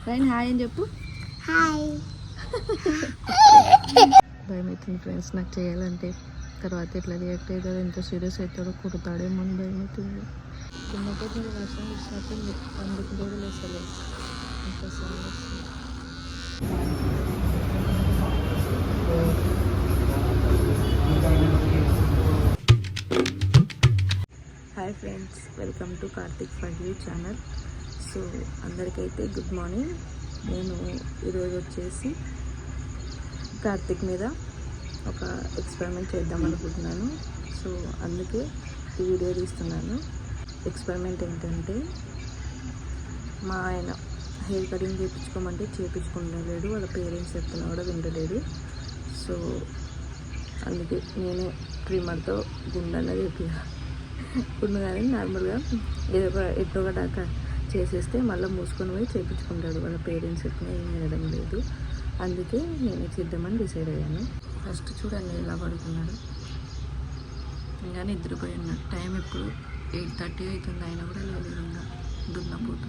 Friend hi అని చెప్పు. Hi. భయం అవుతుంది ఫ్రెండ్స్ నాకు చేయాలంటే. తర్వాత ఎట్లా రియాక్ట్ అవుతాడో, ఎంత సీరియస్ అవుతాడో, కుడతాడేమో అని భయం అవుతుంది. చిన్నప్పటి వర్షం వచ్చినట్టుంది, అందుకు రోజులు అసలు ఇంకా hi friends, welcome to Karthik for you channel. So అందరికైతే గుడ్ మార్నింగ్. నేను ఈరోజు వచ్చేసి కార్తిక్ మీద ఒక ఎక్స్పెరిమెంట్ చేద్దాం అనుకుంటున్నాను. సో అందుకే ఈ వీడియో తీస్తున్నాను. ఎక్స్పెరిమెంట్ ఏంటంటే, మా ఆయన హెయిర్ కటింగ్ చేయించుకోమంటే చేయించుకుంటలేడు, వాళ్ళ పేరెంట్స్ చెప్తున్నా కూడా వింటలేడు. సో అందుకే నేనే ట్రిమ్మర్తో గుండన్న గుండు కానీ నార్మల్గా ఏదో ఎట్టో ఒకటాక చేసేస్తే మళ్ళీ మూసుకొని పోయి చేయించుకుంటాడు. వాళ్ళ పేరెంట్స్ చెప్పినా ఏం వినడం లేదు. అందుకే నేను చేద్దామని డిసైడ్ అయ్యాను. ఫస్ట్ చూడండి ఎలా పడుకున్నాడు, ఇంకా నిద్రపోయి ఉన్నాడు. టైం ఇప్పుడు 8:30 అవుతుంది, అయినా కూడా లేదు, ఇంకా దున్నపోతు.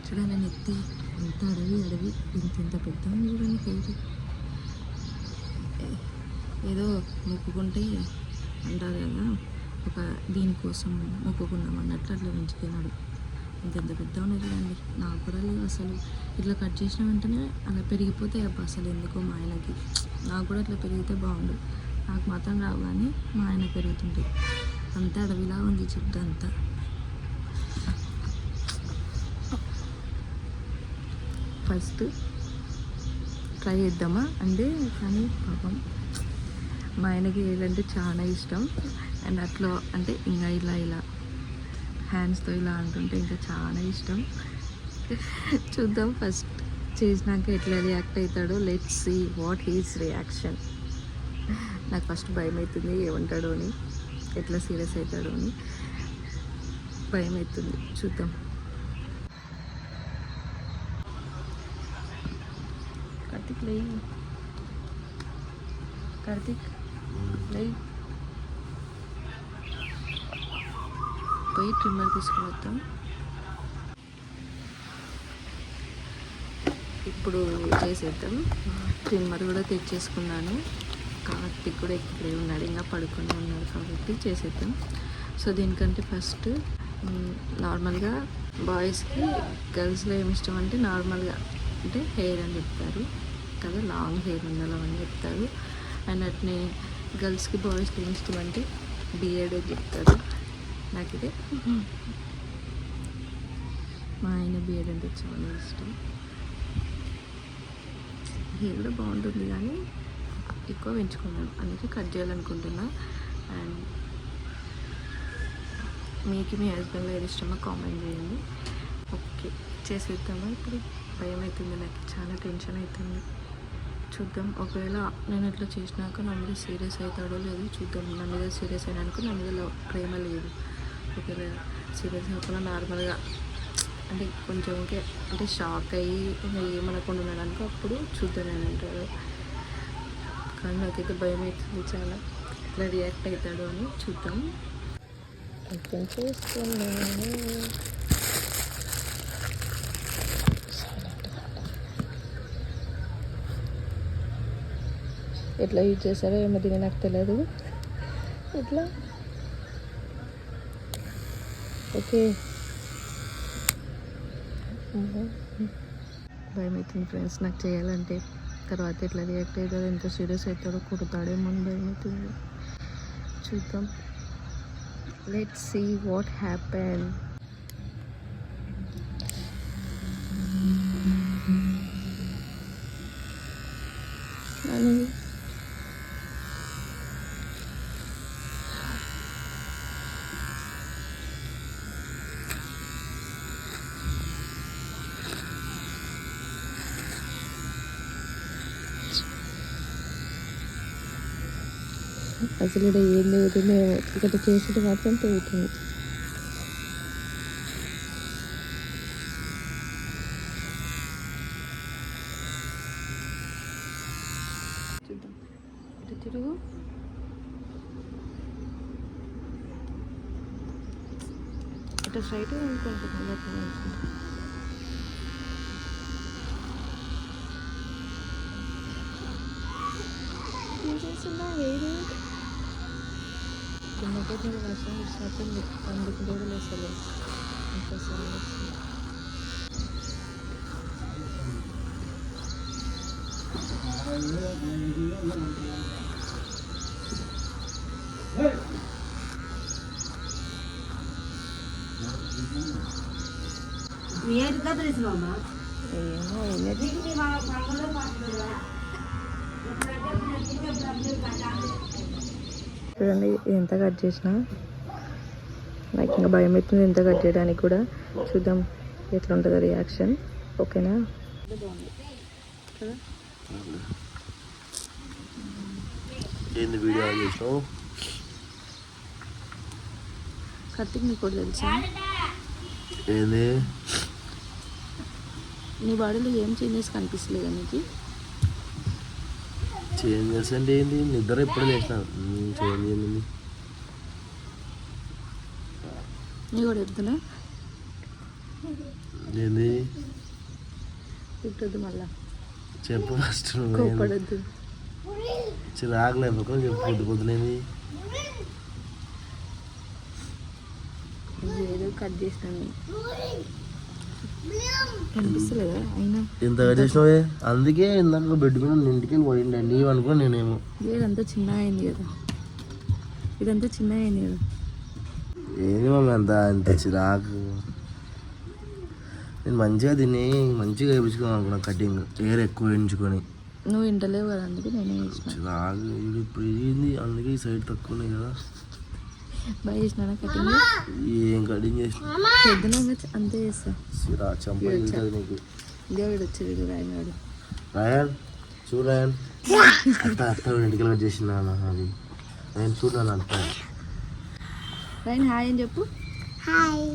చూడండి నెత్తి ఎంత అడవి ఇంత పెద్ద చూడండి హెయిర్. ఏదో మొక్కుకుంటే అంటారు కదా, ఒక దీనికోసం మొక్కుకున్నాం అన్నట్లు అట్లా పెంచుకున్నాడు. ఇంకెంత పెద్ద ఉన్నది చూడండి. నాకు కూడా లేదు అసలు. ఇట్లా కట్ చేసిన వెంటనే అలా పెరిగిపోతాయి అబ్బా. అసలు ఎందుకో మా ఆయనకి, నాకు కూడా అట్లా పెరిగితే బాగుండు. నాకు మాత్రం రావు, కానీ మా ఆయన పెరుగుతుంటాయి. అంతా అడవిలా ఉంది చుట్టూ అంతా. ఫస్ట్ ట్రై చేద్దామా అంటే, కానీ పాపం మా ఆయనకి ఏదంటే చాలా ఇష్టం. అండ్ అట్లా అంటే ఇంకా ఇలా హ్యాండ్స్తో ఇలా అంటుంటే ఇంకా చాలా ఇష్టం. చూద్దాం ఫస్ట్ చేసినాక ఎట్లా రియాక్ట్ అవుతాడో. Let's see what his reaction. నాకు ఫస్ట్ భయం అవుతుంది, ఏమంటాడో అని, ఎట్లా సీరియస్ అవుతాడో అని భయం అవుతుంది. చూద్దాం. కార్తిక్ లే, కార్తిక్ లే, పోయి ట్రిమ్మర్ తీసుకుని వద్దాం. ఇప్పుడు చేసేద్దాం. ట్రిమ్మర్ కూడా తెచ్చేసుకున్నాను. కార్తిక్ కూడా ఇక్కడే ఉన్నాడు, ఇంకా పడుకొని ఉన్నాడు కాబట్టి చేసేద్దాం. సో దీనికంటే ఫస్ట్ నార్మల్గా బాయ్స్కి గర్ల్స్లో ఏమి ఇష్టం అంటే, నార్మల్గా అంటే హెయిర్ అని చెప్తారు కదా, లాంగ్ హెయిర్ ఉండాలని చెప్తారు. అండ్ అట్నే గర్ల్స్కి బాయ్స్కి ఏమి ఇష్టం అంటే బియర్డ్ అని చెప్తారు. నాకు ఇదే, మా ఆయన బియర్డ్ అంటే చాలా ఇష్టం. హెయిర్ కూడా బాగుంటుంది, కానీ ఎక్కువ పెంచుకున్నాను, అందుకే కట్ చేయాలనుకుంటున్నా. అండ్ మీకు మీ హస్బెండ్లో ఏది ఇష్టమో కామెంట్ చేయండి. ఓకే చేసేద్దామా. ఇప్పుడు భయం అవుతుంది, నాకు చాలా టెన్షన్ అవుతుంది. చూద్దాం, ఒకవేళ నేను ఇట్లా చేసినాక నా మీద సీరియస్ అవుతాడో లేదో చూద్దాం. నా మీద సీరియస్ అయినాక నా మీద ప్రేమ లేదు. ఒకవేళ సీరియస్ అవ్వకుండా నార్మల్గా అంటే కొంచెం అంటే షాక్ అయ్యి ఏమనకుండా ఉన్నాడనుకో, అప్పుడు చూద్దాం నేను అంటాడు. కానీ నాకైతే భయం అవుతుంది చాలా, ఎట్లా రియాక్ట్ అవుతాడో అని. చూద్దాం. అర్థం చేస్తున్నాను. ఎట్లా యూజ్ చేస్తారో ఏమో దీన్ని నాకు తెలియదు. ఎట్లా ఓకే. భయం అవుతుంది ఫ్రెండ్స్ నాకు చేయాలంటే. తర్వాత ఎట్లా రియాక్ట్ అవుతాడో, ఎంత సీరియస్ అవుతాడో, కుడతాడేమో అని భయం అవుతుంది. చూద్దాం. Let's see what happen. అసలు ఇక్కడ ఏం లేవుతుంది, ఇక్కడ చేసేది మాత్రం తెగుతుంది. తిరుగు. ఇట్లా స్ట్రైట్ అనుకుంటున్నా. చేస్తున్నా వేడి చిన్నప్పటి నుండి వర్షం వచ్చినట్టుంది. అందుకు కూడా అసలు ఇంకా ఏమో ఎనర్జీ చూడండి. ఎంత కట్ చేసినా నాకు ఇంకా భయం అవుతుంది ఎంత కట్ చేయడానికి కూడా. చూద్దాం ఎట్లా ఉంటుందో రియాక్షన్. ఓకేనా? ఏంది వీడియో ఆన్ చేసినావు? కార్తీక్ నీకు కూడా తెలుసా? ఏంది నీ బాడీలో ఏం చేంజెస్ కనిపిస్తలేదా నీకు? చేంజెస్ అంటే ఏంటి? నిద్ర ఎప్పుడు లేచినాను. చేంజ్ ఏంది? నీ కూడా చెప్తున్నా. ఏంది తిట్టద్దు మళ్ళా. చెప్పు ఫస్ట్. కోపడద్దు. చిరాకులేదు ఒక చెప్పు. పొద్దు పొద్దునేది ఏదో కట్ చేసినాను కనిపిస్తలేదా? అయినా ఎంత కట్ చేసినావే? అందుకే ఇందాక బెడ్ మీద ఇంటికి పోయిండి నీవు అనుకో. నేనేమో ఇదంతా చిన్న అయింది కదా. ఇదంతా చిన్న అయింది కదా. ఏంది మమ్మీ అంత చిరాకు? నేను మంచిగా తిని మంచిగా వేయించుకోవాలి అనుకున్నా. కటింగ్ ఎయిర్ ఎక్కువ వేయించుకొని. నువ్వు ఇంటలేవు కదా, అందుకే నేనే చేసిన. చిరాకు ఇప్పుడు ఏంది? అందుకే ఈ సైడ్ తక్కువ ఉన్నాయి కదా. బాగా చేసినా కటింగ్. ఏం కటింగ్ చేసిన పొద్దున అంతే చేస్తా. చిరా చంపది నీకు. దేవుడు వచ్చేది రాయనాడు. రాయన్ చూడు రాయన్ అత్త ఇంటికి కట్ చేసిన అది నేను చూడాను అంత. రాయన్ హాయ్ అని చెప్పు. హాయ్.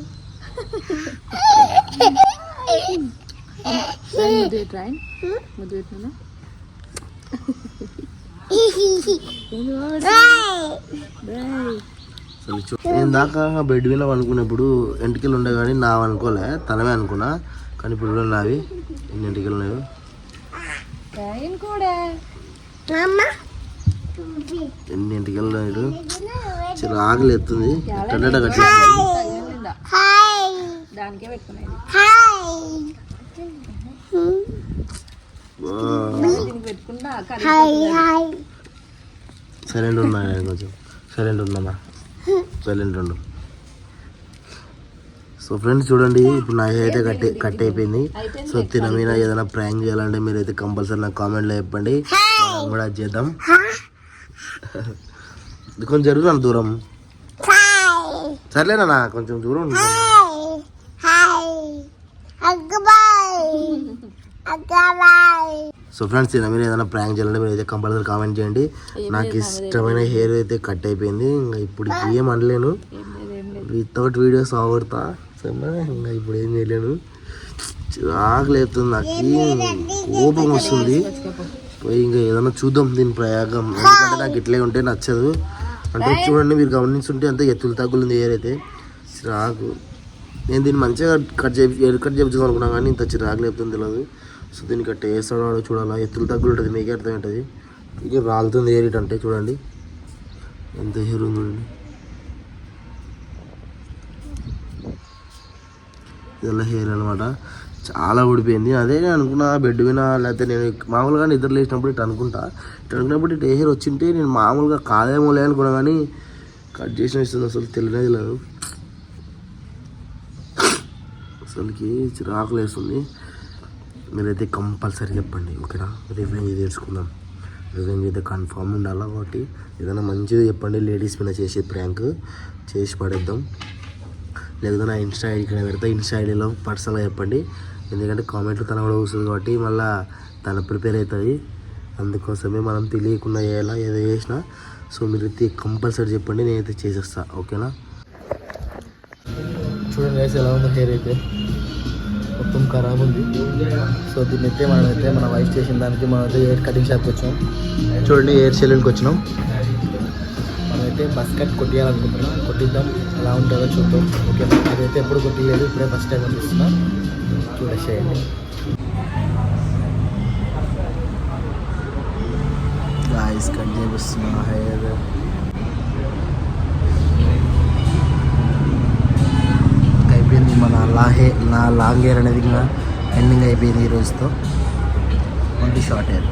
ముద్దు పెట్టు రాయన్. ముద్దు పెట్టినా నేను దాకా బెడ్ మీద అనుకున్నప్పుడు ఎంటికలు ఉండే కానీ నా అనుకోలే, తనమే అనుకున్నా. కానీ ఇప్పుడు నావి ఎన్ని ఎంటికలు ఉన్నాయో. ఎన్ని ఎంటికలు ఉన్నాడు. చిరాకులు ఎత్తుంది. ఎట్ట కట్టి దానికే పెట్టుకున్నాయి. సైలెంట్ ఉన్నా కొంచెం. సైలెంట్ ఉన్నామా? సైలెంట్ ఉండు. సో ఫ్రెండ్స్ చూడండి, ఇప్పుడు నా హెయిర్ అయితే కట్ అయిపోయింది. సో తిన మీద ఏదైనా ప్రాంక్ చేయాలంటే మీరైతే కంపల్సరీ నాకు కామెంట్లో చెప్పండి, మనం కూడా చేద్దాం. కొంచెం జరుగుతాను దూరం. సర్లేనా కొంచెం దూరం ఉంటుంది. సో ఫ్రెండ్స్ తిన మీద ఏదైనా ప్రాంక్ చేయాలంటే మీరు అయితే కంపల్సరీ కామెంట్ చేయండి. నాకు ఇష్టమైన హెయిర్ అయితే కట్ అయిపోయింది. ఇంకా ఇప్పుడు ఏం అనలేను. వితౌట్ వీడియోస్ ఆగుతా ఇంకా ఇప్పుడు ఏం చేయలేను. ఆకలేస్తుంది, నాకు కోపం వస్తుంది. పోయి ఇంకా ఏదైనా చూద్దాం దీని ప్రయోగం. ఎందుకంటే నాకు ఇట్లే ఉంటే నచ్చదు. అంటే చూడండి, మీరు గమనించుంటే అంత ఎత్తులు తగ్గులుంది హెయిర్ అయితే. చిరాకు. నేను దీన్ని మంచిగా కట్ చేయించుకోవాలి అనుకున్నాను కానీ ఇంత చిరాకు లేపుతుంది తెలియదు. సో దీన్ని కట్ వేస్తాడో చూడాలా. ఎత్తులు తగ్గులు ఉంటుంది, మీకే అర్థం ఉంటుంది. ఇక రాలుతుంది హెయిర్ అంటే చూడండి ఎంత హెయిర్ ఉంది. ఇదల్లా హెయిర్ అనమాట. చాలా ఊడిపోయింది. అదే నేను అనుకున్నా బెడ్ మీద, లేకపోతే నేను మామూలుగా నిద్ర లేచినప్పుడు ఇటు అనుకున్నప్పుడు ఇటు హెయిర్ వచ్చింటే నేను మామూలుగా కాదేమోలే అనుకున్నా కానీ కట్ చేసిన ఇస్తుంది. అసలు తెలియనే లేదు. అసలుకి చిరాకులు వేస్తుంది. మీరైతే కంపల్సరీ చెప్పండి ఓకేనా. రివెంజ్ తెలుసుకుందాం. రివెంజ్ అయితే కన్ఫామ్ ఉండాలి. కాబట్టి ఏదైనా మంచిగా చెప్పండి. లేడీస్ మీద చేసే ప్రాంక్ చేసి పడేద్దాం. లేకపోతే నా ఇన్స్టా ఐడి ఇక్కడ పెడతా. ఇన్స్టా ఐడిలో పర్సనల్గా చెప్పండి. ఎందుకంటే కామెంట్లో తన కూడా వస్తుంది కాబట్టి మళ్ళీ తను ప్రిపేర్ అవుతుంది. అందుకోసమే మనం తెలియకుండా చేయాలా ఏదో చేసినా. సో మీరైతే కంపల్సరీ చెప్పండి, నేనైతే చేసేస్తా ఓకేనా. చూడండి గైస్ ఎలా ఉందో హెయిర్ అయితే. మొత్తం ఖరాబ్ ఉంది. సో దీన్ని అయితే మనమైతే మన వైఫ్ చేసిన దానికి మనమైతే హెయిర్ కటింగ్ షాప్కి వచ్చినాం. చూడండి హెయిర్ సెలూన్కి వచ్చినాం. మనమైతే బస్ కట్ కొట్టియాలనుకుంటున్నాం. కొట్టిద్దాం, ఎలా ఉంటుందో చూద్దాం. ఓకే, అదైతే ఎప్పుడు కొట్టిలేదు, ఇప్పుడే ఫస్ట్ టైం అనిపిస్తున్నాం. చూడేసేయండి. గాయ్స్ కట్ చేపిస్తున్నా హెయిర్. అయిపోయింది మన నా లాంగ్ హెయిర్ అనేది ఇంకా ఎండింగ్ అయిపోయింది ఈ రోజుతో. Only short hair.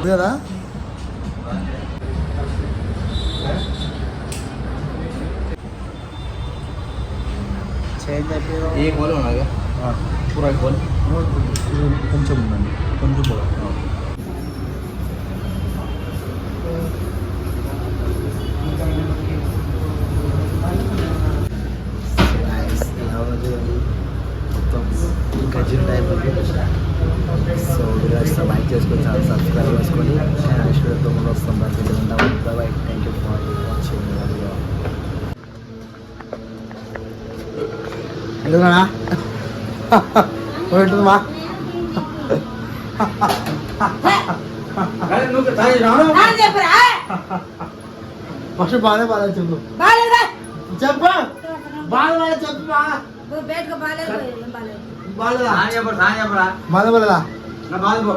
కదా కొంచెం ఉందండి, కొంచెం కూడా. మొత్తం గజిన్ టైప్. సో వీడియో లైక్ చేసుకొని చాలా సబ్స్క్రైబ్ చేసుకొని నెక్స్ట్ వీడియోతో ముందు వస్తాం. దానికి ఉంటాము. By. Thank you for watching. ఎందుకన్నా ఉంటుందమ్మా. ఫస్ట్ బాగానే బాగా చెప్పు చెప్పు బాగా చెప్పు బాగా బాగా